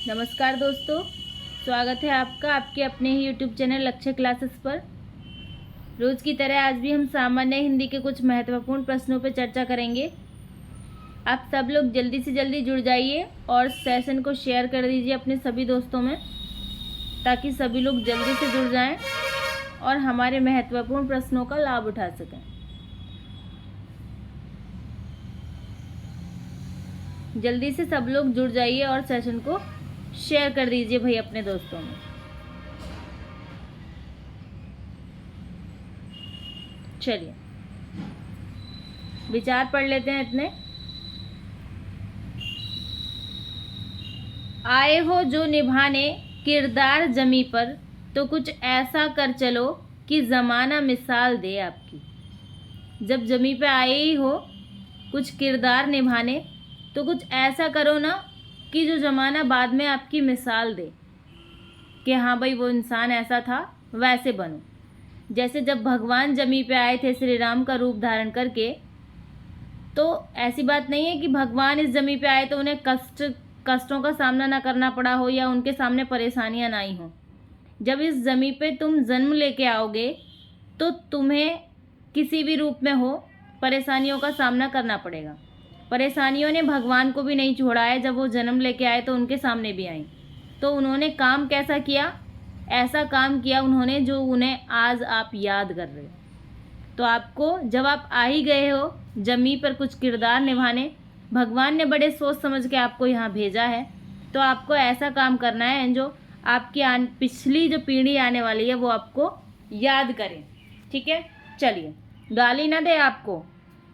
नमस्कार दोस्तों, स्वागत है आपका आपके अपने ही यूट्यूब चैनल लक्ष्य क्लासेस पर। रोज़ की तरह आज भी हम सामान्य हिंदी के कुछ महत्वपूर्ण प्रश्नों पर चर्चा करेंगे। आप सब लोग जल्दी से जल्दी जुड़ जाइए और सेशन को शेयर कर दीजिए अपने सभी दोस्तों में, ताकि सभी लोग जल्दी से जुड़ जाएं और हमारे महत्वपूर्ण प्रश्नों का लाभ उठा सकें। जल्दी से सब लोग जुड़ जाइए और सेशन को शेयर कर दीजिए भाई अपने दोस्तों में। चलिए विचार पढ़ लेते हैं इतने। आए हो जो निभाने किरदार जमी पर, तो कुछ ऐसा कर चलो कि ज़माना मिसाल दे आपकी। जब जमी पे आए ही हो कुछ किरदार निभाने, तो कुछ ऐसा करो ना कि जो ज़माना बाद में आपकी मिसाल दे कि हाँ भाई वो इंसान ऐसा था, वैसे बनो। जैसे जब भगवान जमी पे आए थे श्री राम का रूप धारण करके, तो ऐसी बात नहीं है कि भगवान इस जमी पे आए तो उन्हें कष्टों का सामना ना करना पड़ा हो या उनके सामने परेशानियां ना आई हों। जब इस जमी पे तुम जन्म लेके आओगे तो तुम्हें किसी भी रूप में हो परेशानियों का सामना करना पड़ेगा। परेशानियों ने भगवान को भी नहीं छोड़ा है। जब वो जन्म लेके आए तो उनके सामने भी आई, तो उन्होंने काम कैसा किया? ऐसा काम किया उन्होंने जो उन्हें आज आप याद कर रहे हो। तो आपको जब आप आ ही गए हो जमी पर कुछ किरदार निभाने, भगवान ने बड़े सोच समझ के आपको यहाँ भेजा है, तो आपको ऐसा काम करना है जो आपकी पिछली जो पीढ़ी आने वाली है वो आपको याद करें। ठीक है, चलिए गाली ना दे आपको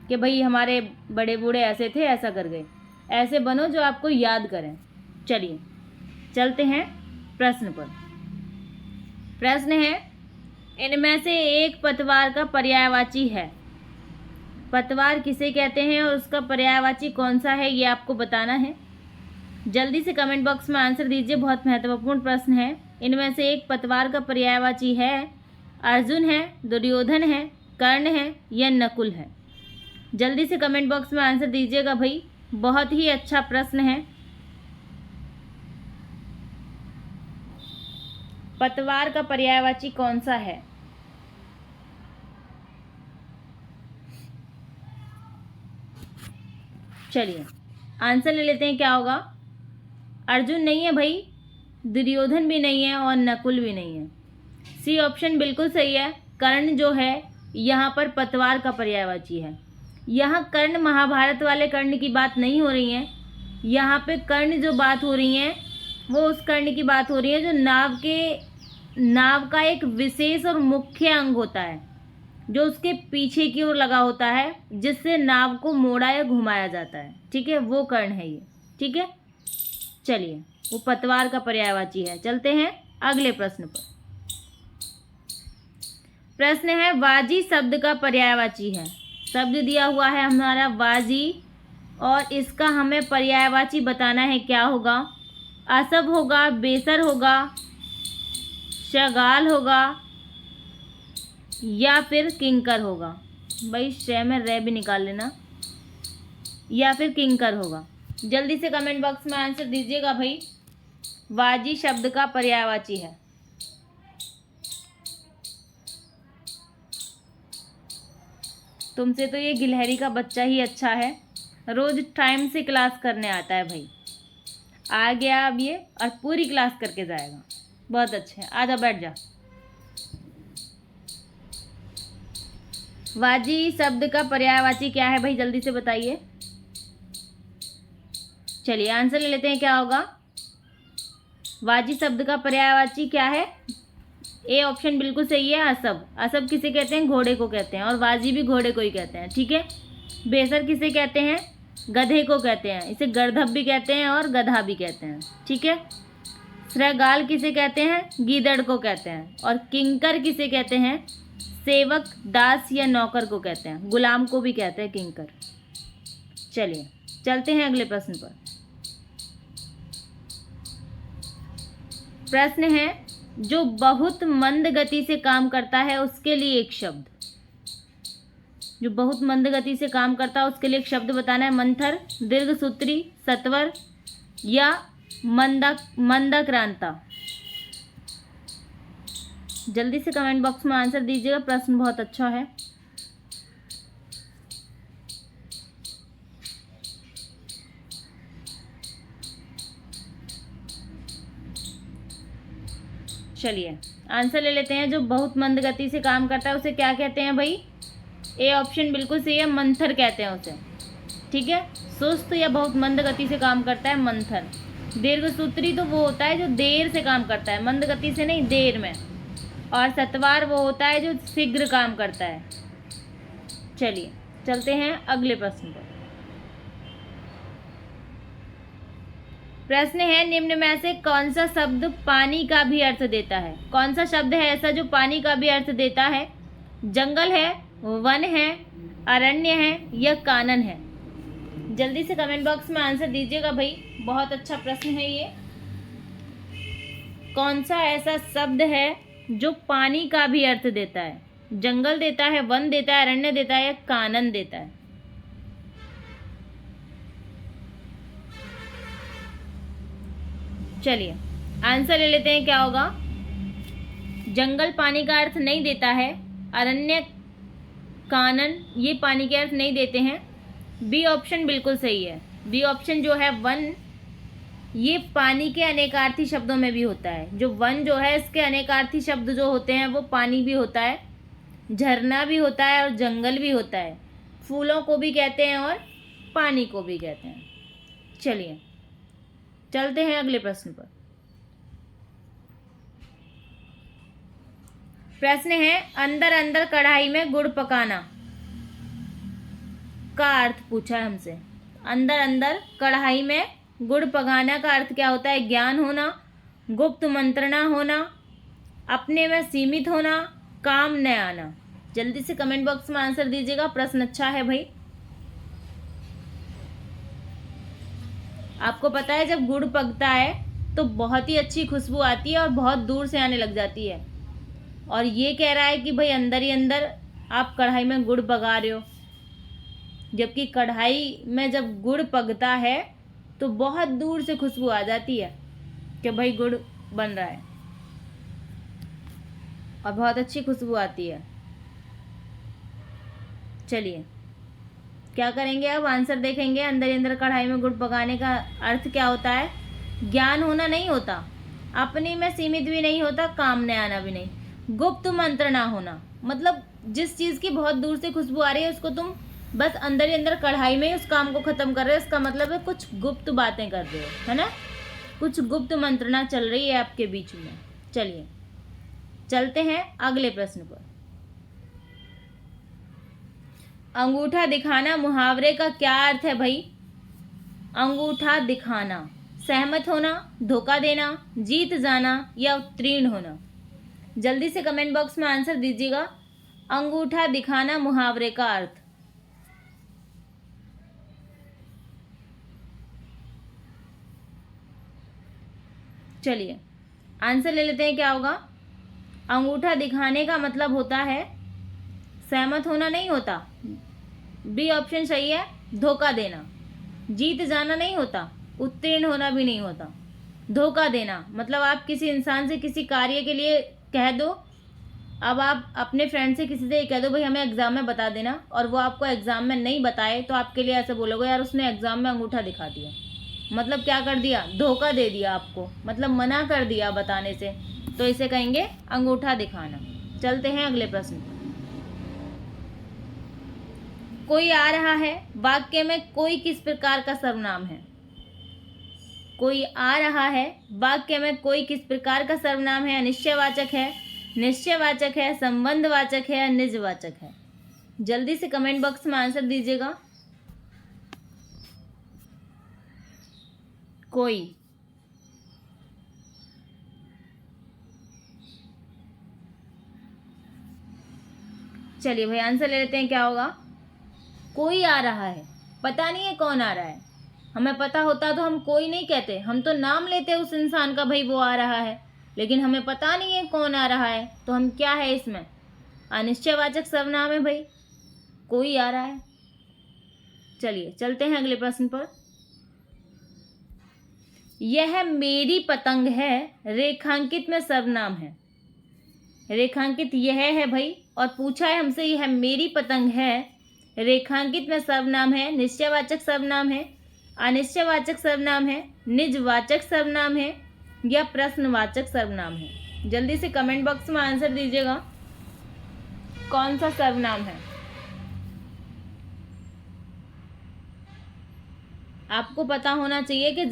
कि भाई हमारे बड़े बूढ़े ऐसे थे, ऐसा कर गए। ऐसे बनो जो आपको याद करें। चलिए चलते हैं प्रश्न पर। प्रश्न है, इनमें से एक पतवार का पर्यायवाची है। पतवार किसे कहते हैं और उसका पर्यायवाची कौन सा है, ये आपको बताना है। जल्दी से कमेंट बॉक्स में आंसर दीजिए, बहुत महत्वपूर्ण प्रश्न है। इनमें से एक पतवार का पर्यायवाची है। अर्जुन है, दुर्योधन है, कर्ण है या नकुल है? जल्दी से कमेंट बॉक्स में आंसर दीजिएगा भाई, बहुत ही अच्छा प्रश्न है। पतवार का पर्यायवाची कौन सा है? चलिए आंसर ले लेते हैं, क्या होगा? अर्जुन नहीं है भाई, दुर्योधन भी नहीं है और नकुल भी नहीं है। सी ऑप्शन बिल्कुल सही है। कर्ण जो है यहाँ पर पतवार का पर्यायवाची है। यहाँ कर्ण महाभारत वाले कर्ण की बात नहीं हो रही है। यहाँ पे कर्ण जो बात हो रही है वो उस कर्ण की बात हो रही है जो नाव का एक विशेष और मुख्य अंग होता है, जो उसके पीछे की ओर लगा होता है, जिससे नाव को मोड़ा या घुमाया जाता है। ठीक है, वो कर्ण है ये। ठीक है, चलिए वो पतवार का पर्यायवाची है। चलते हैं अगले प्रश्न पर। प्रश्न है, वाजी शब्द का पर्यायवाची है। शब्द दिया हुआ है हमारा वाजी और इसका हमें पर्यायवाची बताना है। क्या होगा? असब होगा, बेसर होगा, शगाल होगा या फिर किंकर होगा। भाई शय में रे भी निकाल लेना, या फिर किंकर होगा। जल्दी से कमेंट बॉक्स में आंसर दीजिएगा भाई। वाजी शब्द का पर्यायवाची है। तुमसे तो ये गिलहरी का बच्चा ही अच्छा है, रोज टाइम से क्लास करने आता है भाई। आ गया अब ये और पूरी क्लास करके जाएगा। बहुत अच्छे, आजा बैठ जा। वाजी शब्द का पर्यायवाची क्या है भाई, जल्दी से बताइए। चलिए आंसर ले लेते हैं, क्या होगा? वाजी शब्द का पर्यायवाची क्या है? ए ऑप्शन बिल्कुल सही है, असब। असब किसे कहते हैं? घोड़े को कहते हैं, और वाजी भी घोड़े को ही कहते हैं। ठीक है, बेसर किसे कहते हैं? गधे को कहते हैं। इसे गर्दभ भी कहते हैं और गधा भी कहते हैं। ठीक है, श्रगाल किसे कहते हैं? गीदड़ को कहते हैं। और किंकर किसे कहते हैं? सेवक, दास या नौकर को कहते हैं। गुलाम को भी कहते हैं किंकर। चलिए चलते हैं अगले प्रश्न पर। प्रश्न है, जो बहुत मंद गति से काम करता है उसके लिए एक शब्द। जो बहुत मंद गति से काम करता है उसके लिए एक शब्द बताना है। मंथर, दीर्घसूत्री, सत्वर या मंदाक्रांता। जल्दी से कमेंट बॉक्स में आंसर दीजिएगा, प्रश्न बहुत अच्छा है। चलिए आंसर ले लेते हैं। जो बहुत मंद गति से काम करता है उसे क्या कहते हैं भाई? ए ऑप्शन बिल्कुल सही है, मंथर कहते हैं उसे। ठीक है, सुस्त या बहुत मंद गति से काम करता है मंथर। दीर्घसूत्री तो वो होता है जो देर से काम करता है, मंद गति से नहीं, देर में। और सत्वार वो होता है जो शीघ्र काम करता है। चलिए चलते हैं अगले प्रश्न पर। प्रश्न है, निम्न में से कौन सा शब्द पानी का भी अर्थ देता है? कौन सा शब्द है ऐसा जो पानी का भी अर्थ देता है? जंगल है, वन है, अरण्य है या कानन है? जल्दी से कमेंट बॉक्स में आंसर दीजिएगा भाई, बहुत अच्छा प्रश्न है ये। कौन सा ऐसा शब्द है जो पानी का भी अर्थ देता है? जंगल देता है, वन देता है, अरण्य देता है या कानन देता है? चलिए आंसर ले लेते हैं, क्या होगा? जंगल पानी का अर्थ नहीं देता है, अरण्य, कानन ये पानी के अर्थ नहीं देते हैं। बी ऑप्शन बिल्कुल सही है। बी ऑप्शन जो है वन, ये पानी के अनेकार्थी शब्दों में भी होता है। जो वन जो है इसके अनेकार्थी शब्द जो होते हैं वो पानी भी होता है, झरना भी होता है और जंगल भी होता है। फूलों को भी कहते हैं और पानी को भी कहते हैं। चलिए चलते हैं अगले प्रश्न पर। प्रश्न है, अंदर अंदर कढ़ाई में गुड़ पकाना का अर्थ पूछा है हमसे। अंदर अंदर कढ़ाई में गुड़ पकाना का अर्थ क्या होता है? ज्ञान होना, गुप्त मंत्रणा होना, अपने में सीमित होना, काम न आना। जल्दी से कमेंट बॉक्स में आंसर दीजिएगा, प्रश्न अच्छा है भाई। आपको पता है जब गुड़ पकता है तो बहुत ही अच्छी खुशबू आती है और बहुत दूर से आने लग जाती है। और ये कह रहा है कि भाई अंदर ही अंदर आप कढ़ाई में गुड़ पका रहे हो, जबकि कढ़ाई में जब गुड़ पकता है तो बहुत दूर से खुशबू आ जाती है कि भाई गुड़ बन रहा है और बहुत अच्छी खुशबू आती है। चलिए क्या करेंगे, अब आंसर देखेंगे। अंदर ही अंदर कढ़ाई में गुड़ पकाने का अर्थ क्या होता है? ज्ञान होना नहीं होता, अपने में सीमित भी नहीं होता, काम न आना भी नहीं, गुप्त मंत्रणा होना। मतलब जिस चीज़ की बहुत दूर से खुशबू आ रही है उसको तुम बस अंदर ही अंदर कढ़ाई में ही उस काम को ख़त्म कर रहे हो। इसका मतलब है कुछ गुप्त बातें कर रहे हो, है ना? कुछ गुप्त मंत्रणा चल रही है आपके बीच में। चलिए चलते हैं अगले प्रश्न पर। अंगूठा दिखाना मुहावरे का क्या अर्थ है भाई? अंगूठा दिखाना, सहमत होना, धोखा देना, जीत जाना या उत्तीर्ण होना। जल्दी से कमेंट बॉक्स में आंसर दीजिएगा। अंगूठा दिखाना मुहावरे का अर्थ। चलिए आंसर ले लेते हैं, क्या होगा? अंगूठा दिखाने का मतलब होता है सहमत होना नहीं होता, बी ऑप्शन सही है, धोखा देना। जीत जाना नहीं होता, उत्तीर्ण होना भी नहीं होता। धोखा देना मतलब आप किसी इंसान से किसी कार्य के लिए कह दो, अब आप अपने फ्रेंड से किसी से ये कह दो भाई हमें एग्ज़ाम में बता देना, और वो आपको एग्ज़ाम में नहीं बताए तो आपके लिए ऐसे बोलोगे यार उसने एग्ज़ाम में अंगूठा दिखा दिया। मतलब क्या कर दिया? धोखा दे दिया आपको, मतलब मना कर दिया बताने से, तो इसे कहेंगे अंगूठा दिखाना। चलते हैं अगले प्रश्न पर। कोई आ रहा है वाक्य में कोई किस प्रकार का सर्वनाम है? कोई आ रहा है वाक्य में कोई किस प्रकार का सर्वनाम है? अनिश्चयवाचक है, निश्चयवाचक है, संबंधवाचक है या निजवाचक है? जल्दी से कमेंट बॉक्स में आंसर दीजिएगा। कोई, चलिए भाई आंसर ले लेते हैं, क्या होगा? कोई आ रहा है, पता नहीं है कौन आ रहा है। हमें पता होता तो हम कोई नहीं कहते, हम तो नाम लेते उस इंसान का, भाई वो आ रहा है, लेकिन हमें पता नहीं है कौन आ रहा है, तो हम क्या है इसमें? अनिश्चयवाचक सर्वनाम है भाई, कोई आ रहा है। चलिए चलते हैं अगले प्रश्न पर। यह मेरी पतंग है, रेखांकित में सर्वनाम है। रेखांकित यह है भाई, और पूछा है हमसे यह मेरी पतंग है, रेखांकित में सर्वनाम है, निश्चयवाचक सर्वनाम है, अनिश्चयवाचक सर्वनाम है, निजवाचक सर्वनाम है या प्रश्नवाचक सर्वनाम है। जल्दी से कमेंट बॉक्स में आंसर दीजिएगा कौन सा सर्वनाम है। आपको पता होना चाहिए कि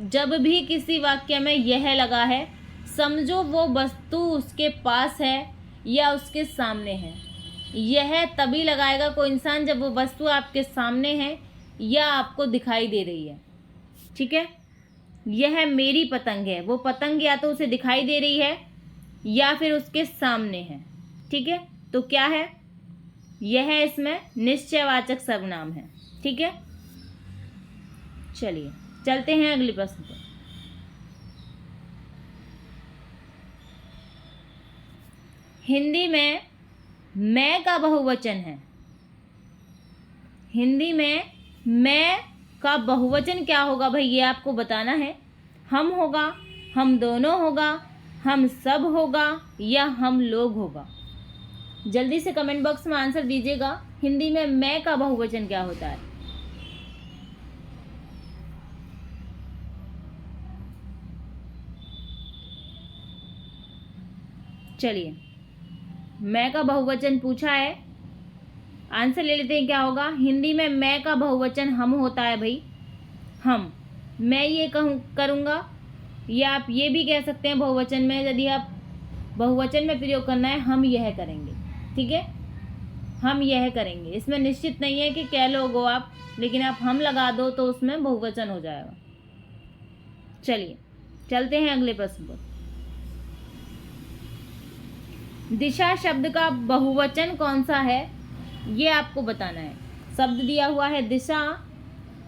जब भी किसी वाक्य में यह लगा है, समझो वो वस्तु उसके पास है या उसके सामने है। यह तभी लगाएगा कोई इंसान जब वो वस्तु आपके सामने है या आपको दिखाई दे रही है। ठीक है, यह मेरी पतंग है, वो पतंग या तो उसे दिखाई दे रही है या फिर उसके सामने है। ठीक है, तो क्या है, यह इसमें निश्चयवाचक सर्वनाम है। ठीक है, चलिए चलते हैं अगले प्रश्न पर। हिंदी में मैं का बहुवचन है। हिंदी में मैं का बहुवचन क्या होगा भाई, ये आपको बताना है। हम होगा, हम दोनों होगा, हम सब होगा या हम लोग होगा। जल्दी से कमेंट बॉक्स में आंसर दीजिएगा, हिंदी में मैं का बहुवचन क्या होता है। चलिए, मैं का बहुवचन पूछा है, आंसर ले लेते हैं क्या होगा। हिंदी में मैं का बहुवचन हम होता है भाई, हम। मैं ये करूँगा, या आप ये भी कह सकते हैं बहुवचन में, यदि आप बहुवचन में प्रयोग करना है हम यह करेंगे। ठीक है, हम यह करेंगे। इसमें निश्चित नहीं है कि क्या लोग हो आप, लेकिन आप हम लगा दो तो उसमें बहुवचन हो जाएगा। चलिए चलते हैं अगले प्रश्न पर। दिशा शब्द का बहुवचन कौन सा है, ये आपको बताना है। शब्द दिया हुआ है दिशा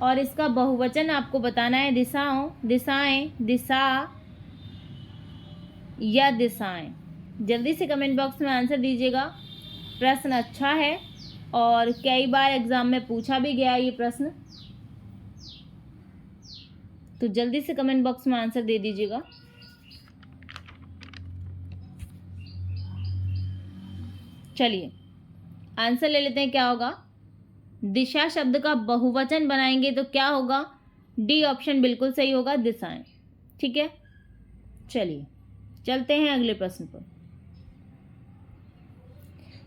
और इसका बहुवचन आपको बताना है। दिशाओं, दिशाएं, दिशा या दिशाएं। जल्दी से कमेंट बॉक्स में आंसर दीजिएगा। प्रश्न अच्छा है और कई बार एग्जाम में पूछा भी गया ये प्रश्न, तो जल्दी से कमेंट बॉक्स में आंसर दे दीजिएगा। चलिए आंसर ले लेते हैं क्या होगा। दिशा शब्द का बहुवचन बनाएंगे तो क्या होगा, डी ऑप्शन बिल्कुल सही होगा, दिशाएं। ठीक है, चलिए चलते हैं अगले प्रश्न पर।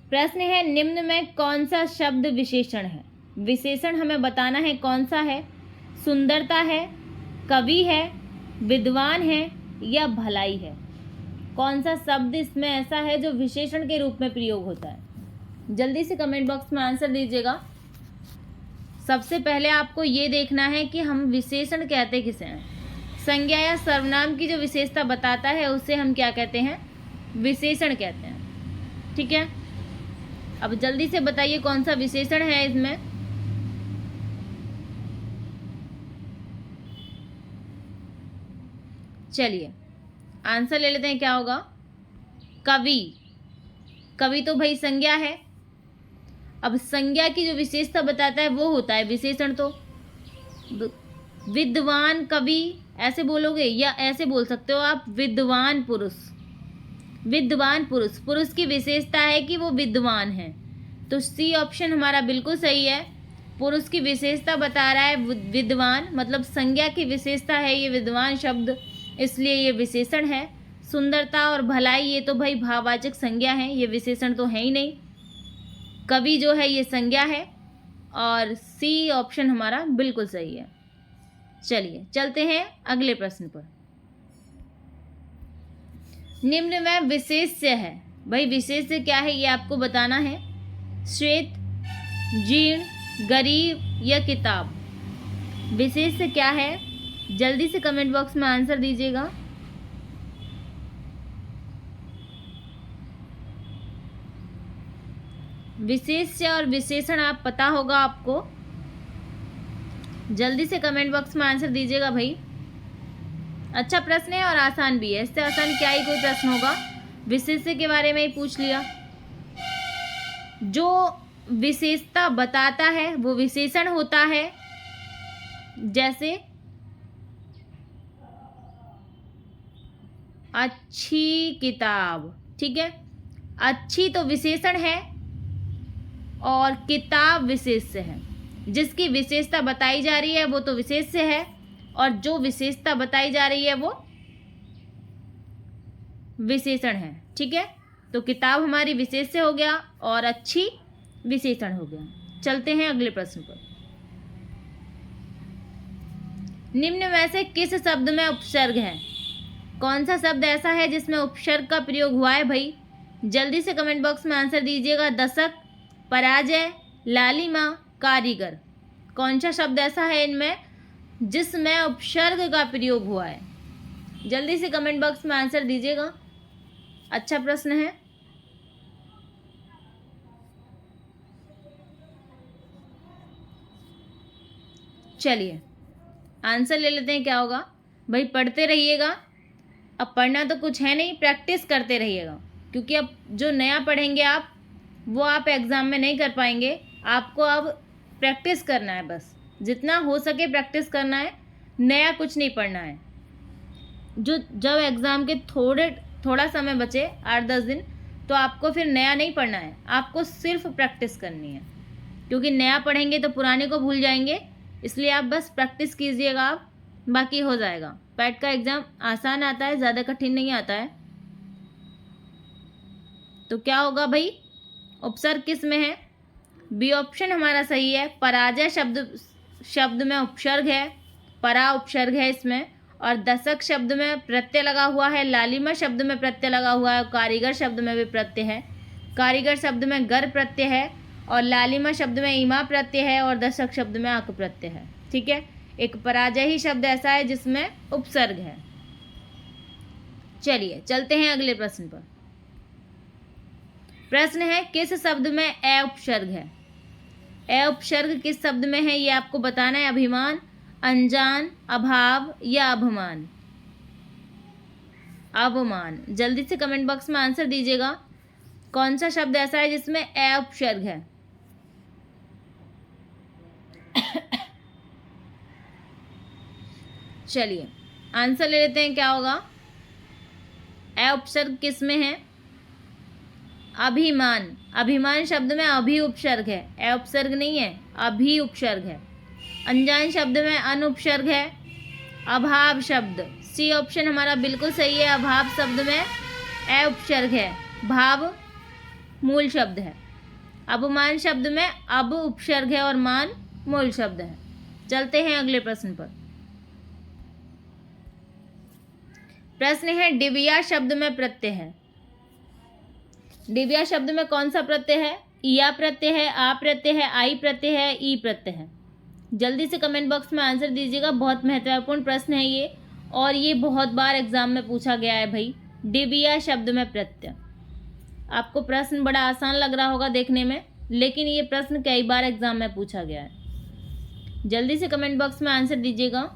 प्रश्न है, निम्न में कौन सा शब्द विशेषण है। विशेषण हमें बताना है कौन सा है। सुंदरता है, कवि है, विद्वान है या भलाई है। कौन सा शब्द इसमें ऐसा है जो विशेषण के रूप में प्रयोग होता है। जल्दी से कमेंट बॉक्स में आंसर दीजिएगा। सबसे पहले आपको ये देखना है कि हम विशेषण कहते किसे हैं। संज्ञा या सर्वनाम की जो विशेषता बताता है उसे हम क्या कहते हैं, विशेषण कहते हैं। ठीक है, अब जल्दी से बताइए कौन सा विशेषण है इसमें। चलिए आंसर ले लेते हैं क्या होगा, कवि। कवि तो भाई संज्ञा है। अब संज्ञा की जो विशेषता बताता है वो होता है विशेषण। तो विद्वान कवि ऐसे बोलोगे या ऐसे बोल सकते हो आप, विद्वान पुरुष। विद्वान पुरुष, पुरुष की विशेषता है कि वो विद्वान है, तो सी ऑप्शन हमारा बिल्कुल सही है। पुरुष की विशेषता बता रहा है विद्वान, मतलब संज्ञा की विशेषता है ये विद्वान शब्द, इसलिए ये विशेषण है। सुंदरता और भलाई ये तो भाई भाववाचक संज्ञा है, ये विशेषण तो है ही नहीं। कवि जो है ये संज्ञा है और सी ऑप्शन हमारा बिल्कुल सही है। चलिए चलते हैं अगले प्रश्न पर। निम्न में विशेष्य है, भाई विशेष्य क्या है ये आपको बताना है। श्वेत, जीर्ण, गरीब या किताब। विशेष्य क्या है, जल्दी से कमेंट बॉक्स में आंसर दीजिएगा। विशेष्य और विशेषण आप पता होगा आपको, जल्दी से कमेंट बॉक्स में आंसर दीजिएगा भाई। अच्छा प्रश्न है और आसान भी है, इससे आसान क्या ही कोई प्रश्न होगा। विशेष्य के बारे में ही पूछ लिया। जो विशेषता बताता है वो विशेषण होता है। जैसे अच्छी किताब। ठीक है, अच्छी तो विशेषण है और किताब विशेष्य है। जिसकी विशेषता बताई जा रही है वो तो विशेष्य है, और जो विशेषता बताई जा रही है वो विशेषण है। ठीक है, तो किताब हमारी विशेष्य हो गया और अच्छी विशेषण हो गया। चलते हैं अगले प्रश्न पर। निम्न में से किस शब्द में उपसर्ग है? कौन सा शब्द ऐसा है जिसमें उपसर्ग का प्रयोग हुआ है भाई? जल्दी से कमेंट बॉक्स में आंसर दीजिएगा। दशक, पराजय, लालिमा, कारीगर। कौन सा शब्द ऐसा है इनमें जिसमें उपसर्ग का प्रयोग हुआ है? जल्दी से कमेंट बॉक्स में आंसर दीजिएगा। अच्छा प्रश्न है। चलिए आंसर ले लेते हैं। क्या होगा भाई? पढ़ते रहिएगा। अब पढ़ना तो कुछ है नहीं, प्रैक्टिस करते रहिएगा, क्योंकि अब जो नया पढ़ेंगे आप वो आप एग्ज़ाम में नहीं कर पाएंगे। आपको अब प्रैक्टिस करना है, बस जितना हो सके प्रैक्टिस करना है, नया कुछ नहीं पढ़ना है। जो जब एग्ज़ाम के थोड़ा समय बचे 8-10 दिन, तो आपको फिर नया नहीं पढ़ना है, आपको सिर्फ प्रैक्टिस करनी है, क्योंकि नया पढ़ेंगे तो पुराने को भूल जाएंगे। इसलिए आप बस प्रैक्टिस कीजिएगा, आप बाकी हो जाएगा। पैट का एग्ज़ाम आसान आता है, ज़्यादा कठिन नहीं आता है। तो क्या होगा भाई? उपसर्ग किस में है? बी ऑप्शन हमारा सही है। पराजय शब्द में उपसर्ग है, परा उपसर्ग है इसमें, और दशक शब्द में प्रत्यय लगा हुआ है, लालिमा शब्द में प्रत्यय लगा हुआ है, कारीगर शब्द में भी प्रत्यय है। कारीगर शब्द में गर प्रत्यय है, और लालिमा शब्द में ईमा प्रत्यय है, और दशक शब्द में अक प्रत्यय है। ठीक है, एक पराजय ही शब्द ऐसा है जिसमें उपसर्ग है। चलिए चलते हैं अगले प्रश्न पर। प्रश्न है किस शब्द में ए उपसर्ग है? ए उपसर्ग किस शब्द में है ये आपको बताना है। अभिमान, अनजान, अभाव या अभिमान? अवमान। जल्दी से कमेंट बॉक्स में आंसर दीजिएगा। कौन सा शब्द ऐसा है जिसमें ए उपसर्ग है? चलिए आंसर ले लेते हैं। क्या होगा? ए उपसर्ग किस में है? अभिमान। अभिमान शब्द में अभी उपसर्ग है, ए उपसर्ग नहीं है, अभी उपसर्ग है। अनजान शब्द में अन उपसर्ग है। अभाव शब्द, सी ऑप्शन हमारा बिल्कुल सही है। अभाव शब्द में ए उपसर्ग है, भाव मूल शब्द है। अवमान शब्द में अब उपसर्ग है और मान मूल शब्द है। चलते हैं अगले प्रश्न पर। प्रश्न है डिबिया शब्द में प्रत्यय है। डिबिया शब्द में कौन सा प्रत्यय है? या प्रत्यय है, आ प्रत्यय है, आई प्रत्यय है, ई प्रत्यय है? जल्दी से कमेंट बॉक्स में आंसर दीजिएगा। बहुत महत्वपूर्ण प्रश्न है ये, और ये बहुत बार एग्जाम में पूछा गया है भाई। डिबिया शब्द में प्रत्यय। आपको प्रश्न बड़ा आसान लग रहा होगा देखने में, लेकिन ये प्रश्न कई बार एग्जाम में पूछा गया है। जल्दी से कमेंट बॉक्स में आंसर दीजिएगा।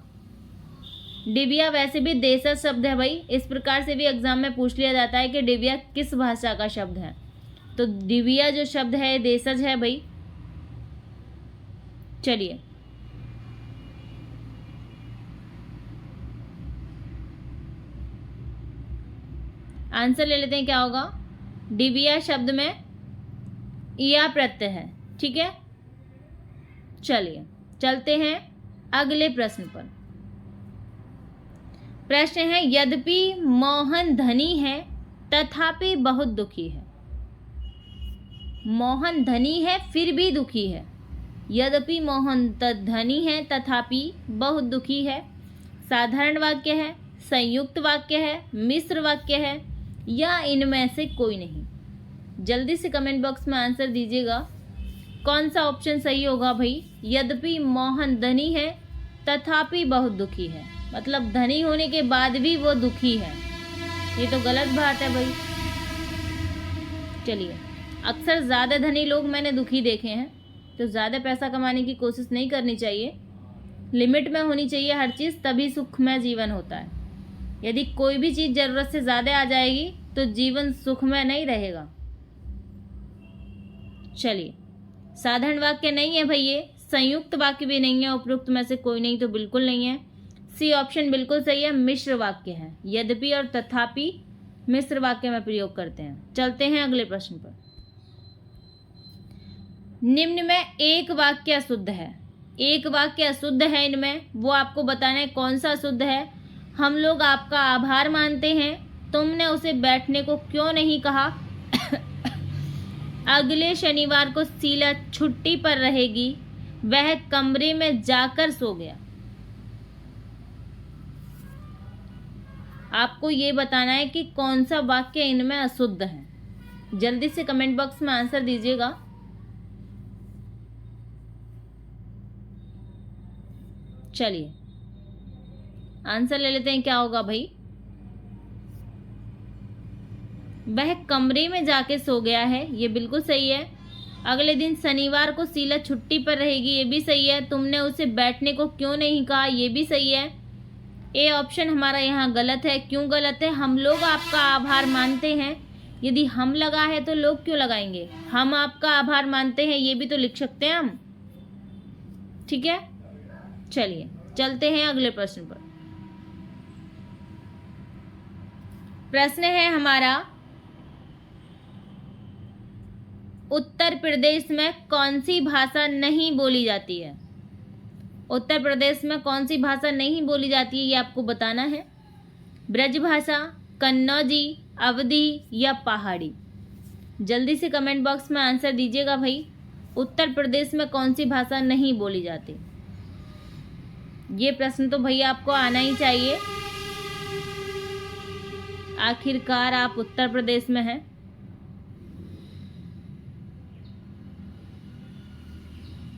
डिबिया वैसे भी देशज शब्द है भाई, इस प्रकार से भी एग्जाम में पूछ लिया जाता है कि डिबिया किस भाषा का शब्द है। तो डिबिया जो शब्द है देशज है भाई। चलिए आंसर ले लेते हैं। क्या होगा? डिबिया शब्द में या प्रत्यय है। ठीक है, चलिए चलते हैं अगले प्रश्न पर। प्रश्न है यद्यपि मोहन धनी है तथापि बहुत दुखी है। मोहन धनी है फिर भी दुखी है। यद्यपि मोहन धनी है तथापि बहुत दुखी है। साधारण वाक्य है, संयुक्त वाक्य है, मिश्र वाक्य है, या इनमें से कोई नहीं? जल्दी से कमेंट बॉक्स में आंसर दीजिएगा। कौन सा ऑप्शन सही होगा भाई? यद्यपि मोहन धनी है तथापि बहुत दुखी है, मतलब धनी होने के बाद भी वो दुखी है। ये तो गलत बात है भाई। चलिए, अक्सर ज़्यादा धनी लोग मैंने दुखी देखे हैं, तो ज़्यादा पैसा कमाने की कोशिश नहीं करनी चाहिए। लिमिट में होनी चाहिए हर चीज़, तभी सुखमय जीवन होता है। यदि कोई भी चीज़ ज़रूरत से ज़्यादा आ जाएगी तो जीवन सुखमय नहीं रहेगा। चलिए, साधारण वाक्य नहीं है भाई, ये संयुक्त वाक्य भी नहीं है, उपरोक्त में से कोई नहीं तो बिल्कुल नहीं है। सी ऑप्शन बिल्कुल सही है, मिश्र वाक्य है। यद्यपि और तथापि मिश्र वाक्य में प्रयोग करते हैं। चलते हैं अगले प्रश्न पर। निम्न में एक वाक्य अशुद्ध है। एक वाक्य अशुद्ध है इनमें, वो आपको बताना है कौन सा अशुद्ध है। हम लोग आपका आभार मानते हैं, तुमने उसे बैठने को क्यों नहीं कहा। अगले शनिवार को शीला छुट्टी पर रहेगी, वह कमरे में जाकर सो गया। आपको ये बताना है कि कौन सा वाक्य इनमें अशुद्ध है। जल्दी से कमेंट बॉक्स में आंसर दीजिएगा। चलिए आंसर ले लेते हैं, क्या होगा भाई। वह कमरे में जाके सो गया है, ये बिल्कुल सही है। अगले दिन शनिवार को शीला छुट्टी पर रहेगी, ये भी सही है। तुमने उसे बैठने को क्यों नहीं कहा, ये भी सही है। ए ऑप्शन हमारा यहाँ गलत है। क्यों गलत है? हम लोग आपका आभार मानते हैं, यदि हम लगा है तो लोग क्यों लगाएंगे। हम आपका आभार मानते हैं, ये भी तो लिख सकते हैं हम। ठीक है, चलिए चलते हैं अगले प्रश्न पर। प्रश्न है हमारा, उत्तर प्रदेश में कौन सी भाषा नहीं बोली जाती है। उत्तर प्रदेश में कौन सी भाषा नहीं बोली जाती है, ये आपको बताना है। ब्रज भाषा, कन्नौजी, अवधी या पहाड़ी। जल्दी से कमेंट बॉक्स में आंसर दीजिएगा भाई। उत्तर प्रदेश में कौन सी भाषा नहीं बोली जाती। ये प्रश्न तो भैया आपको आना ही चाहिए, आखिरकार आप उत्तर प्रदेश में हैं।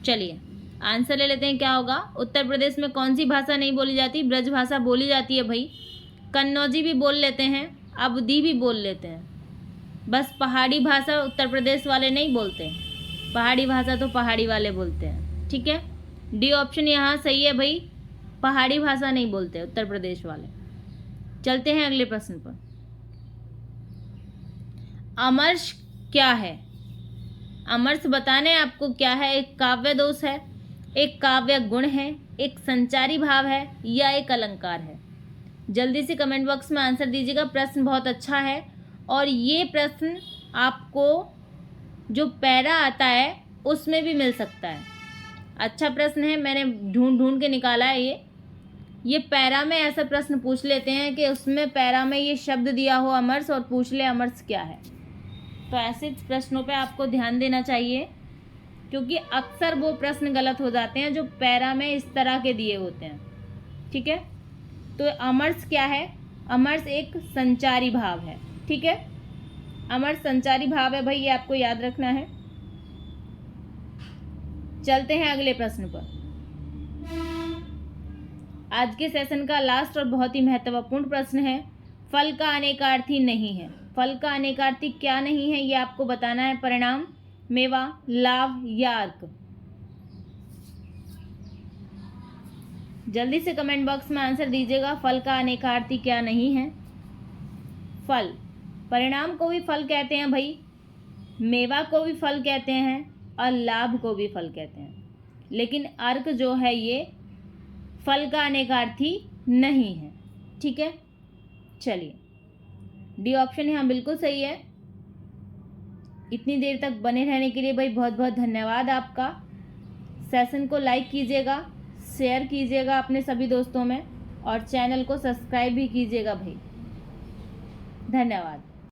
चलिए आंसर ले लेते हैं, क्या होगा। उत्तर प्रदेश में कौन सी भाषा नहीं बोली जाती। ब्रज भाषा बोली जाती है भाई, कन्नौजी भी बोल लेते हैं, अवधी भी बोल लेते हैं। बस पहाड़ी भाषा उत्तर प्रदेश वाले नहीं बोलते, पहाड़ी भाषा तो पहाड़ी वाले बोलते हैं। ठीक है, डी ऑप्शन यहाँ सही है भाई, पहाड़ी भाषा नहीं बोलते उत्तर प्रदेश वाले। चलते हैं अगले प्रश्न पर। अमर्ष क्या है। अमर्ष बताने आपको क्या है। एक काव्य दोष है, एक काव्य गुण है, एक संचारी भाव है या एक अलंकार है। जल्दी से कमेंट बॉक्स में आंसर दीजिएगा। प्रश्न बहुत अच्छा है और ये प्रश्न आपको जो पैरा आता है उसमें भी मिल सकता है। अच्छा प्रश्न है, मैंने ढूंढ के निकाला है। ये पैरा में ऐसा प्रश्न पूछ लेते हैं कि उसमें पैरा में ये शब्द दिया हो अमर्ष और पूछ ले अमर्ष क्या है। तो ऐसे प्रश्नों पे आपको ध्यान देना चाहिए, क्योंकि अक्सर वो प्रश्न गलत हो जाते हैं जो पैरा में इस तरह के दिए होते हैं। ठीक है, तो अमर्ष क्या है। अमर्ष एक संचारी भाव है। ठीक है, अमर्ष संचारी भाव है भाई, ये आपको याद रखना है। चलते हैं अगले प्रश्न पर। आज के सेशन का लास्ट और बहुत ही महत्वपूर्ण प्रश्न है, फल का अनेकार्थी नहीं है। फल का अनेकार्थी क्या नहीं है, ये आपको बताना है। परिणाम, मेवा, लाभ या अर्क। जल्दी से कमेंट बॉक्स में आंसर दीजिएगा। फल का अनेकार्थी क्या नहीं है। फल, परिणाम को भी फल कहते हैं भाई, मेवा को भी फल कहते हैं और लाभ को भी फल कहते हैं, लेकिन अर्क जो है ये फल का अनेकार्थी नहीं है। ठीक है, चलिए डी ऑप्शन यहाँ बिल्कुल सही है। इतनी देर तक बने रहने के लिए भाई बहुत बहुत धन्यवाद आपका। सेशन को लाइक कीजिएगा, शेयर कीजिएगा अपने सभी दोस्तों में और चैनल को सब्सक्राइब भी कीजिएगा भाई। धन्यवाद।